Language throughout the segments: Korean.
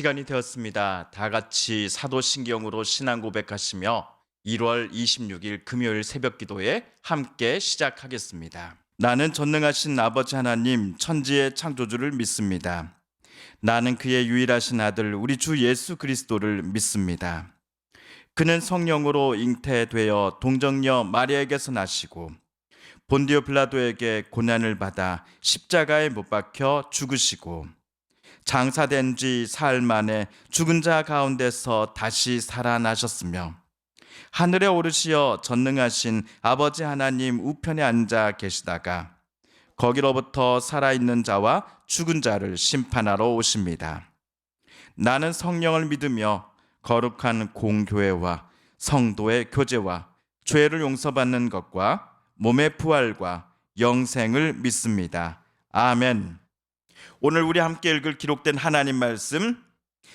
시간이 되었습니다. 다 같이 사도신경으로 신앙 고백하시며 1월 26일 금요일 새벽 기도에 함께 시작하겠습니다. 나는 전능하신 아버지 하나님 천지의 창조주를 믿습니다. 나는 그의 유일하신 아들 우리 주 예수 그리스도를 믿습니다. 그는 성령으로 잉태되어 동정녀 마리아에게서 나시고 본디오 빌라도에게 고난을 받아 십자가에 못 박혀 죽으시고 장사된 지 사흘 만에 죽은 자 가운데서 다시 살아나셨으며 하늘에 오르시어 전능하신 아버지 하나님 우편에 앉아 계시다가 거기로부터 살아있는 자와 죽은 자를 심판하러 오십니다. 나는 성령을 믿으며 거룩한 공교회와 성도의 교제와 죄를 용서받는 것과 몸의 부활과 영생을 믿습니다. 아멘. 오늘 우리 함께 읽을 기록된 하나님 말씀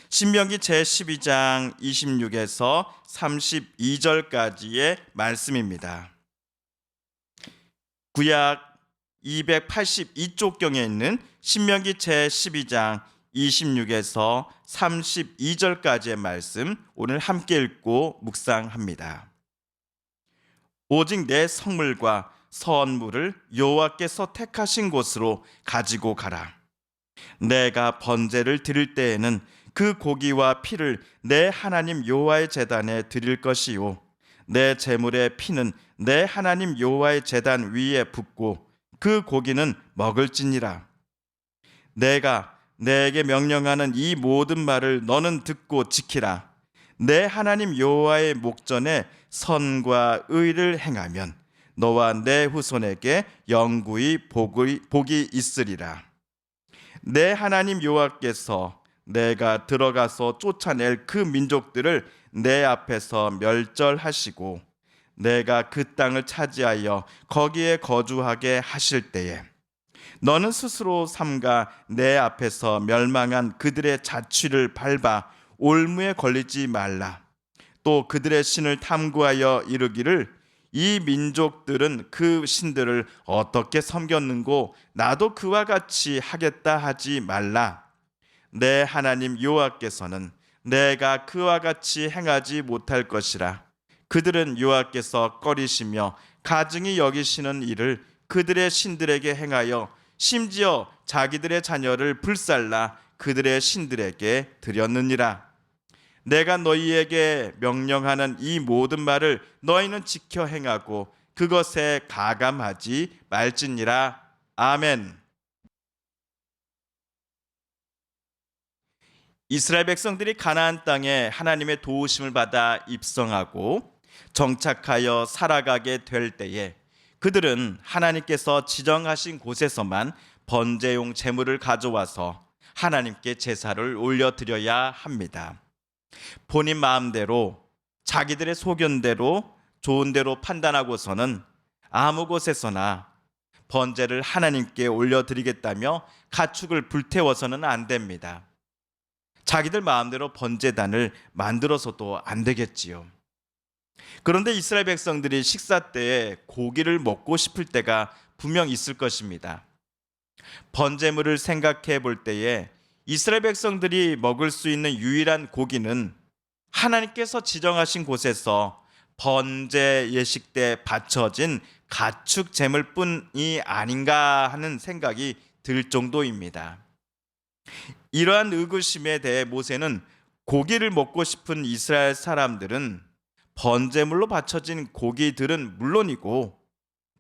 신명기 제12장 26에서 32절까지의 말씀입니다. 구약 282쪽경에 있는 신명기 제12장 26에서 32절까지의 말씀 오늘 함께 읽고 묵상합니다. 오직 내 성물과 선물을 여호와께서 택하신 곳으로 가지고 가라. 내가 번제를 드릴 때에는 그 고기와 피를 내 하나님 여호와의 제단에 드릴 것이요 내 제물의 피는 내 하나님 여호와의 제단 위에 붓고 그 고기는 먹을지니라. 내가 내게 명령하는 이 모든 말을 너는 듣고 지키라. 내 하나님 여호와의 목전에 선과 의를 행하면 너와 내 후손에게 영구히 복이 있으리라. 내 하나님 여호와께서 내가 들어가서 쫓아낼 그 민족들을 내 앞에서 멸절하시고 내가 그 땅을 차지하여 거기에 거주하게 하실 때에 너는 스스로 삼가 내 앞에서 멸망한 그들의 자취를 밟아 올무에 걸리지 말라. 또 그들의 신을 탐구하여 이르기를 이 민족들은 그 신들을 어떻게 섬겼는고 나도 그와 같이 하겠다 하지 말라. 내 하나님 여호와께서는 내가 그와 같이 행하지 못할 것이라. 그들은 여호와께서 꺼리시며 가증히 여기시는 일을 그들의 신들에게 행하여 심지어 자기들의 자녀를 불살라 그들의 신들에게 드렸느니라. 내가 너희에게 명령하는 이 모든 말을 너희는 지켜 행하고 그것에 가감하지 말지니라. 아멘. 이스라엘 백성들이 가나안 땅에 하나님의 도우심을 받아 입성하고 정착하여 살아가게 될 때에 그들은 하나님께서 지정하신 곳에서만 번제용 제물을 가져와서 하나님께 제사를 올려드려야 합니다. 본인 마음대로 자기들의 소견대로 좋은 대로 판단하고서는 아무 곳에서나 번제를 하나님께 올려드리겠다며 가축을 불태워서는 안 됩니다. 자기들 마음대로 번제단을 만들어서도 안 되겠지요. 그런데 이스라엘 백성들이 식사 때에 고기를 먹고 싶을 때가 분명 있을 것입니다. 번제물을 생각해 볼 때에 이스라엘 백성들이 먹을 수 있는 유일한 고기는 하나님께서 지정하신 곳에서 번제 예식 때 바쳐진 가축 제물뿐이 아닌가 하는 생각이 들 정도입니다. 이러한 의구심에 대해 모세는 고기를 먹고 싶은 이스라엘 사람들은 번제물로 바쳐진 고기들은 물론이고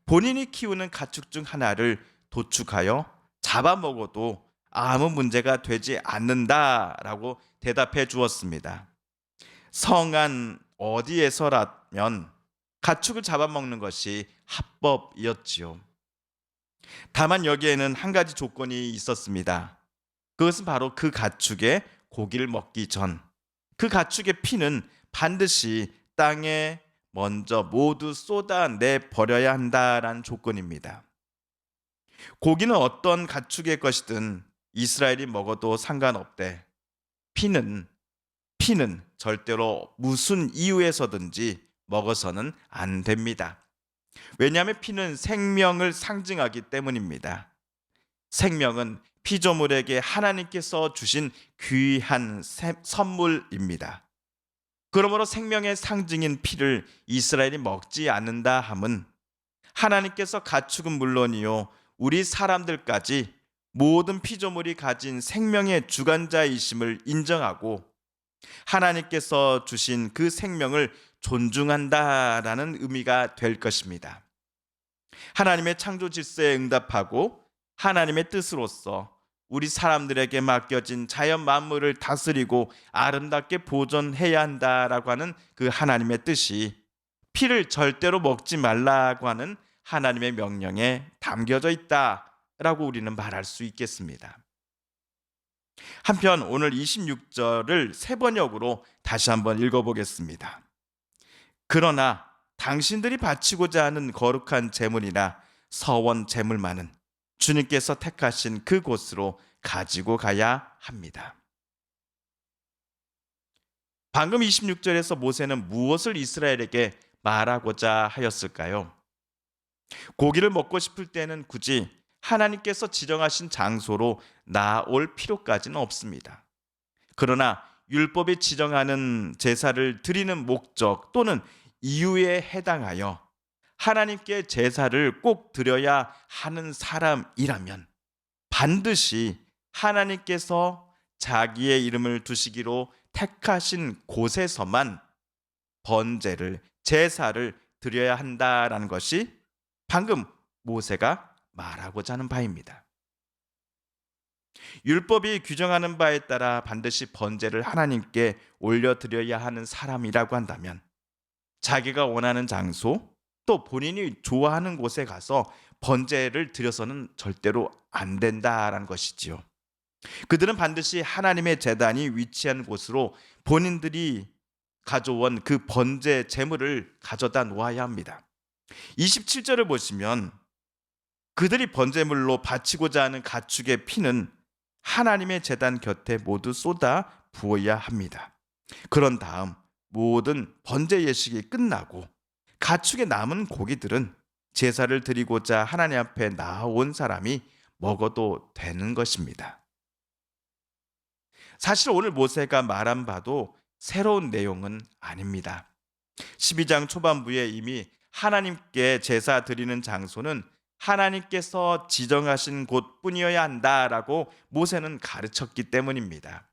본인이 키우는 가축 중 하나를 도축하여 잡아먹어도 아무 문제가 되지 않는다라고 대답해 주었습니다. 성안 어디에서라면 가축을 잡아먹는 것이 합법이었지요. 다만 여기에는 한 가지 조건이 있었습니다. 그것은 바로 그 가축의 고기를 먹기 전 그 가축의 피는 반드시 땅에 먼저 모두 쏟아내 버려야 한다라는 조건입니다. 고기는 어떤 가축의 것이든 이스라엘이 먹어도 상관없되 피는 절대로 무슨 이유에서든지 먹어서는 안 됩니다. 왜냐하면 피는 생명을 상징하기 때문입니다. 생명은 피조물에게 하나님께서 주신 귀한 선물입니다. 그러므로 생명의 상징인 피를 이스라엘이 먹지 않는다 함은 하나님께서 가축은 물론이요 우리 사람들까지 모든 피조물이 가진 생명의 주관자이심을 인정하고 하나님께서 주신 그 생명을 존중한다라는 의미가 될 것입니다. 하나님의 창조 질서에 응답하고 하나님의 뜻으로서 우리 사람들에게 맡겨진 자연 만물을 다스리고 아름답게 보존해야 한다라고 하는 그 하나님의 뜻이 피를 절대로 먹지 말라고 하는 하나님의 명령에 담겨져 있다라고 우리는 말할 수 있겠습니다. 한편 오늘 26절을 세 번역으로 다시 한번 읽어보겠습니다. 그러나 당신들이 바치고자 하는 거룩한 제물이나 서원 제물만은 주님께서 택하신 그 곳으로 가지고 가야 합니다. 방금 26절에서 모세는 무엇을 이스라엘에게 말하고자 하였을까요? 고기를 먹고 싶을 때는 굳이 하나님께서 지정하신 장소로 나올 필요까지는 없습니다. 그러나 율법이 지정하는 제사를 드리는 목적 또는 이유에 해당하여 하나님께 제사를 꼭 드려야 하는 사람이라면 반드시 하나님께서 자기의 이름을 두시기로 택하신 곳에서만 번제를, 제사를 드려야 한다라는 것이 방금 모세가 말하고자 하는 바입니다. 율법이 규정하는 바에 따라 반드시 번제를 하나님께 올려드려야 하는 사람이라고 한다면 자기가 원하는 장소 또 본인이 좋아하는 곳에 가서 번제를 드려서는 절대로 안 된다라는 것이지요. 그들은 반드시 하나님의 제단이 위치한 곳으로 본인들이 가져온 그 번제 제물을 가져다 놓아야 합니다. 27절을 보시면 그들이 번제물로 바치고자 하는 가축의 피는 하나님의 제단 곁에 모두 쏟아 부어야 합니다. 그런 다음 모든 번제 예식이 끝나고 가축의 남은 고기들은 제사를 드리고자 하나님 앞에 나온 사람이 먹어도 되는 것입니다. 사실 오늘 모세가 말한 바도 새로운 내용은 아닙니다. 12장 초반부에 이미 하나님께 제사 드리는 장소는 하나님께서 지정하신 곳뿐이어야 한다라고 모세는 가르쳤기 때문입니다.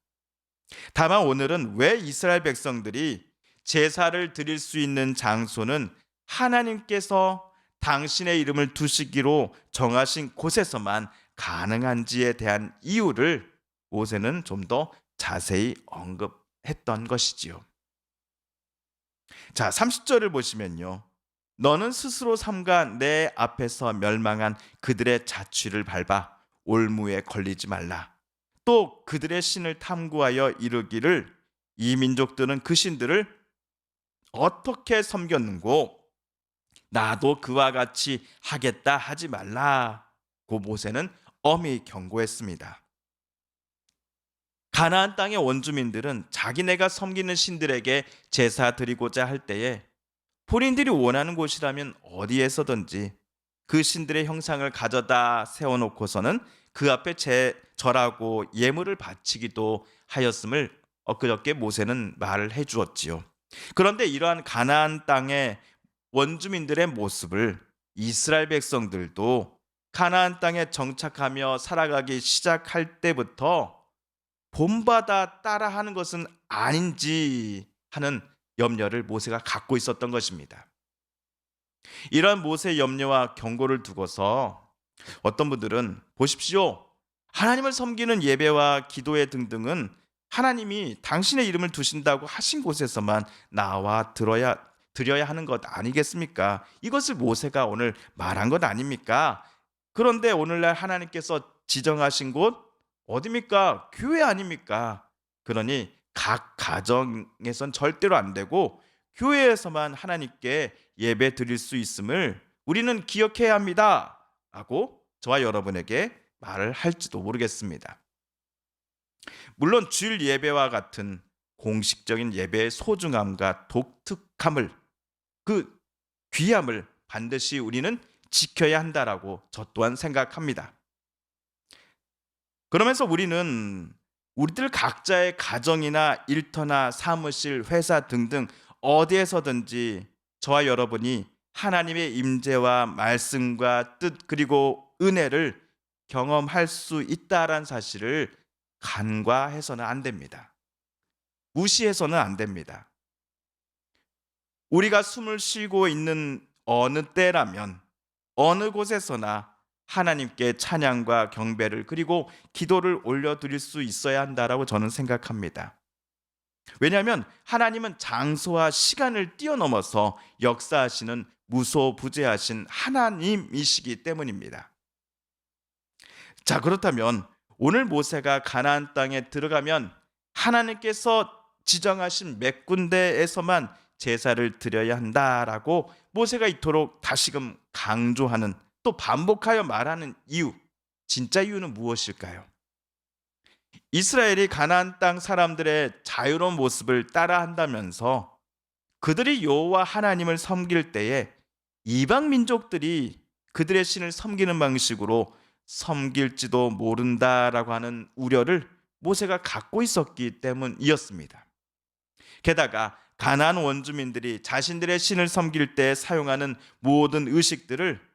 다만 오늘은 왜 이스라엘 백성들이 제사를 드릴 수 있는 장소는 하나님께서 당신의 이름을 두시기로 정하신 곳에서만 가능한지에 대한 이유를 모세는 좀 더 자세히 언급했던 것이지요. 자, 30절을 보시면요. 너는 스스로 삼가 내 앞에서 멸망한 그들의 자취를 밟아 올무에 걸리지 말라. 또 그들의 신을 탐구하여 이르기를 이 민족들은 그 신들을 어떻게 섬겼는고 나도 그와 같이 하겠다 하지 말라고 모세는 엄히 경고했습니다. 가나안 땅의 원주민들은 자기네가 섬기는 신들에게 제사 드리고자 할 때에 본인들이 원하는 곳이라면 어디에서든지 그 신들의 형상을 가져다 세워놓고서는 그 앞에 절하고 예물을 바치기도 하였음을 엊그저께 모세는 말을 해주었지요. 그런데 이러한 가나안 땅의 원주민들의 모습을 이스라엘 백성들도 가나안 땅에 정착하며 살아가기 시작할 때부터 본받아 따라하는 것은 아닌지 하는 염려를 모세가 갖고 있었던 것입니다. 이러한 모세의 염려와 경고를 두고서 어떤 분들은 보십시오. 하나님을 섬기는 예배와 기도회 등등은 하나님이 당신의 이름을 두신다고 하신 곳에서만 나와 드려야 하는 것 아니겠습니까? 이것을 모세가 오늘 말한 것 아닙니까? 그런데 오늘날 하나님께서 지정하신 곳 어디입니까? 교회 아닙니까? 그러니 각 가정에선 절대로 안 되고 교회에서만 하나님께 예배 드릴 수 있음을 우리는 기억해야 합니다 하고 저와 여러분에게 말을 할지도 모르겠습니다. 물론 주일 예배와 같은 공식적인 예배의 소중함과 독특함을, 그 귀함을 반드시 우리는 지켜야 한다라고 저 또한 생각합니다. 그러면서 우리들 각자의 가정이나 일터나 사무실, 회사 등등 어디에서든지 저와 여러분이 하나님의 임재와 말씀과 뜻 그리고 은혜를 경험할 수 있다라는 사실을 간과해서는 안 됩니다. 무시해서는 안 됩니다. 우리가 숨을 쉬고 있는 어느 때라면 어느 곳에서나 하나님께 찬양과 경배를 그리고 기도를 올려드릴 수 있어야 한다라고 저는 생각합니다. 왜냐하면 하나님은 장소와 시간을 뛰어넘어서 역사하시는 무소부재하신 하나님이시기 때문입니다. 자, 그렇다면 오늘 모세가 가나안 땅에 들어가면 하나님께서 지정하신 몇 군데에서만 제사를 드려야 한다라고 모세가 이토록 다시금 강조하는, 또 반복하여 말하는 이유, 진짜 이유는 무엇일까요? 이스라엘이 가나안 땅 사람들의 자유로운 모습을 따라한다면서 그들이 여호와 하나님을 섬길 때에 이방 민족들이 그들의 신을 섬기는 방식으로 섬길지도 모른다라고 하는 우려를 모세가 갖고 있었기 때문이었습니다. 게다가 가나안 원주민들이 자신들의 신을 섬길 때 사용하는 모든 의식들을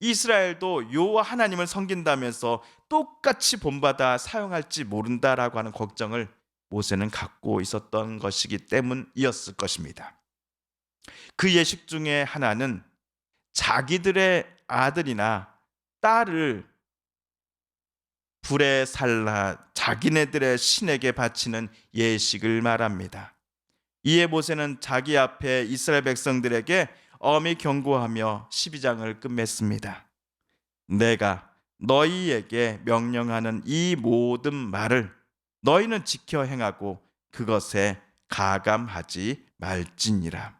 이스라엘도 여호와 하나님을 섬긴다면서 똑같이 본받아 사용할지 모른다라고 하는 걱정을 모세는 갖고 있었던 것이기 때문이었을 것입니다. 그 예식 중에 하나는 자기들의 아들이나 딸을 불에 살라 자기네들의 신에게 바치는 예식을 말합니다. 이에 모세는 자기 앞에 이스라엘 백성들에게 엄히 경고하며 12장을 끝맺습니다. 내가 너희에게 명령하는 이 모든 말을 너희는 지켜 행하고 그것에 가감하지 말지니라.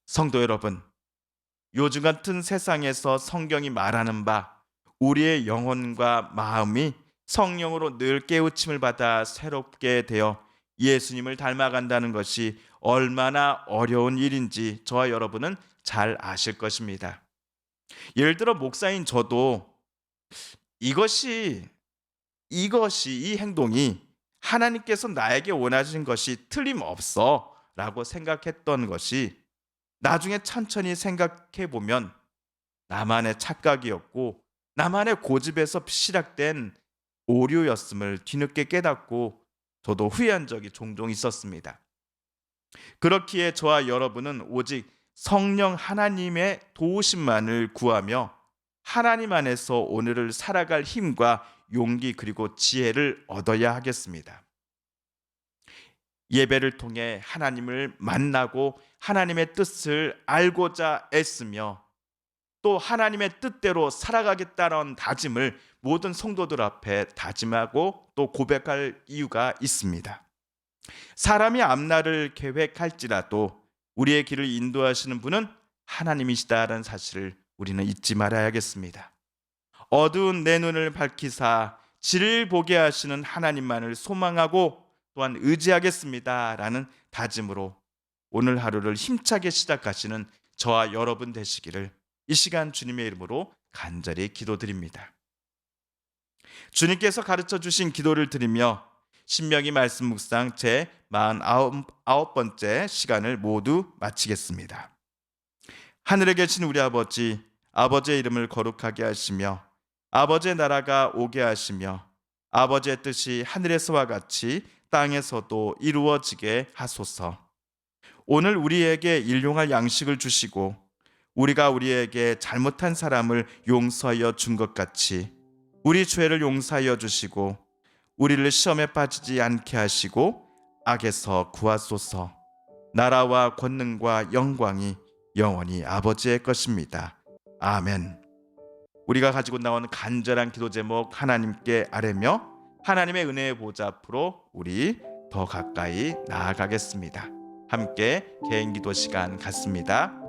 성도 여러분, 요즘 같은 세상에서 성경이 말하는 바 우리의 영혼과 마음이 성령으로 늘 깨우침을 받아 새롭게 되어 예수님을 닮아간다는 것이 얼마나 어려운 일인지 저와 여러분은 잘 아실 것입니다. 예를 들어 목사인 저도 이 행동이 하나님께서 나에게 원하신 것이 틀림없어 라고 생각했던 것이 나중에 천천히 생각해 보면 나만의 착각이었고 나만의 고집에서 시작된 오류였음을 뒤늦게 깨닫고 저도 후회한 적이 종종 있었습니다. 그렇기에 저와 여러분은 오직 성령 하나님의 도우심만을 구하며 하나님 안에서 오늘을 살아갈 힘과 용기 그리고 지혜를 얻어야 하겠습니다. 예배를 통해 하나님을 만나고 하나님의 뜻을 알고자 애쓰며 또 하나님의 뜻대로 살아가겠다는 다짐을 모든 성도들 앞에 다짐하고 또 고백할 이유가 있습니다. 사람이 앞날을 계획할지라도 우리의 길을 인도하시는 분은 하나님이시다라는 사실을 우리는 잊지 말아야겠습니다. 어두운 내 눈을 밝히사 질을 보게 하시는 하나님만을 소망하고 또한 의지하겠습니다라는 다짐으로 오늘 하루를 힘차게 시작하시는 저와 여러분 되시기를 이 시간 주님의 이름으로 간절히 기도드립니다. 주님께서 가르쳐 주신 기도를 드리며 신명기 말씀 묵상 제 49번째 시간을 모두 마치겠습니다. 하늘에 계신 우리 아버지, 아버지의 이름을 거룩하게 하시며 아버지의 나라가 오게 하시며 아버지의 뜻이 하늘에서와 같이 땅에서도 이루어지게 하소서. 오늘 우리에게 일용할 양식을 주시고 우리가 우리에게 잘못한 사람을 용서하여 준 것 같이 우리 죄를 용서하여 주시고 우리를 시험에 빠지지 않게 하시고 악에서 구하소서. 나라와 권능과 영광이 영원히 아버지의 것입니다. 아멘. 우리가 가지고 나온 간절한 기도 제목 하나님께 아뢰며 하나님의 은혜의 보좌 앞으로 우리 더 가까이 나아가겠습니다. 함께 개인 기도 시간 갖습니다.